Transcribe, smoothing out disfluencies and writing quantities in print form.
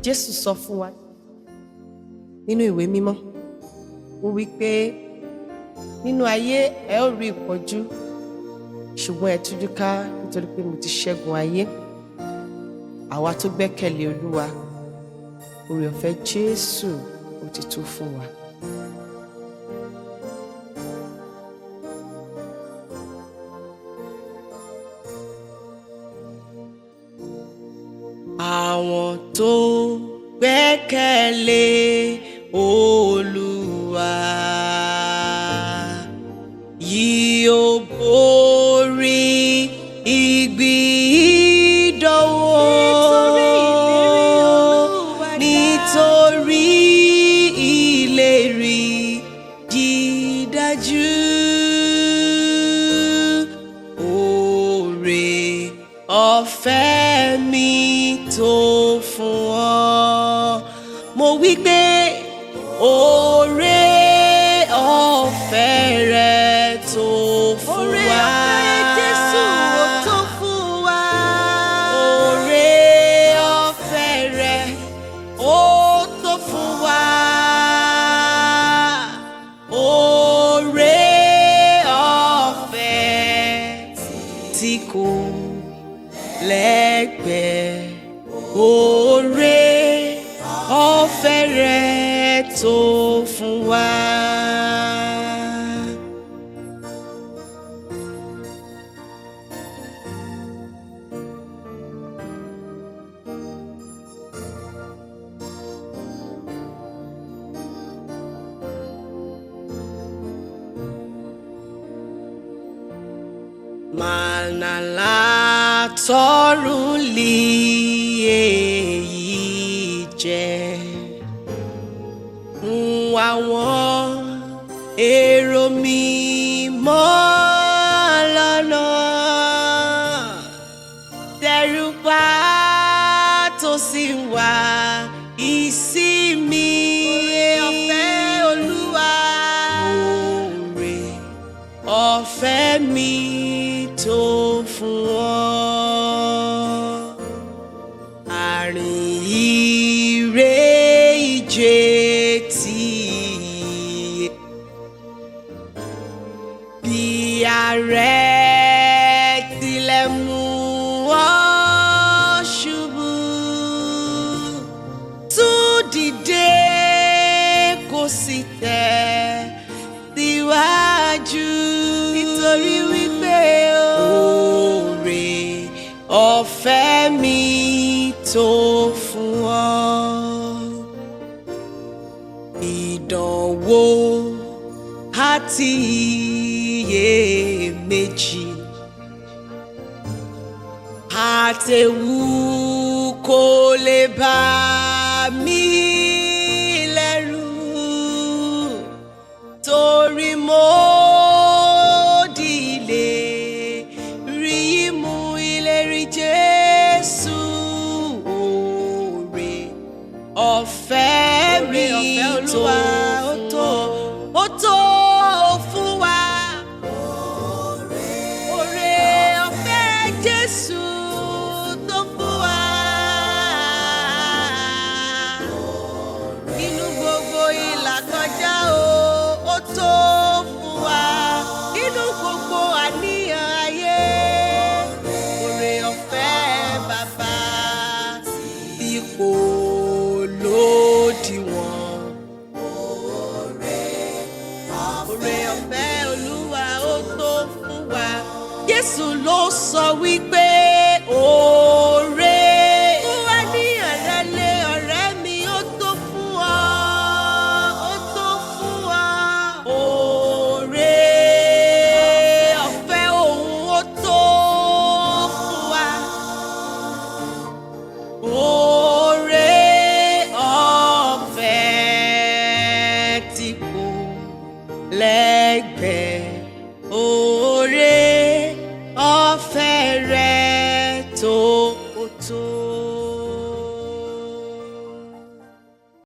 Jésù sọ fún wa nínú ìwé mímọ́. Ó wí pé nínú ayé ẹ ó rí ìpọ́njú, ṣùgbọ́n ẹ tújú ká nítorí pé mo ti ṣẹ́gun ayé. Àwa tó gbẹ́kẹ̀lé Olúwa, oore ọ̀fẹ́ Jésù ó ti tó fún wa. Àwọn tó gbẹ́kẹ̀lé Olúwa yóò borí ìgbìdánwò nítorí ìlérí dídájú. Oore ọ̀fẹ́ mi tó fún ọ. Mo wí pé oore ọ̀fẹ́ rẹ tó fún wa. Oore ọ̀fẹ́ Jésù ó tó fún wa. Oore ọ̀fẹ́ rẹ ó tó fún wa. Oore ọ̀fẹ́ tí kò lẹ́gbẹ̀ẹ́. Oore ọ̀fẹ́ rẹ tó fún wa. Mànà látọ̀run lì èyí jẹ́ fún àwọn èrò mímọ́ lọ́nà. Tẹríba tó sì wá ìsinmi. Oore ọ̀fẹ́ Olúwa. Oore ọ̀fẹ́ mi tó fún ọ. Àrìn ire ìje tí bí ààrẹ tilẹ̀ mú ọ ṣubú, tún dìde kó sì tẹ̀ síwájú. Nítorí wípé oore ọ̀fẹ́ mi tó fún ọ. Ìdánwò àti iyèméjì àtẹ̀wù kò lè bà mí lẹ́rù, torí mo dìlé rí mú ìlérí Jésù. Oore ọ̀fẹ́ mi tó ó tó fún wa. Oore ọ̀fẹ́ Jésù tó fún wa. Nínú gbogbo ìlàkọjá ó tó fún wa. Nínú gbogbo àníyàn ayé, oore ọ̀fẹ́ Bàbá tí kò lódiwọ̀n. Oore ọ̀fẹ́ Olúwa ó tó fún wa. Jésù ló sọ wípé oore fún wa ní ọ̀rẹ́lẹ̀ ọ̀rẹ́ mi ó tó fún ọ, ó tó fún ọ. Oore ọ̀fẹ́ òun ó tó fún wa. Oore ọ̀fẹ́ tí kò lẹ́gbẹ̀ẹ́.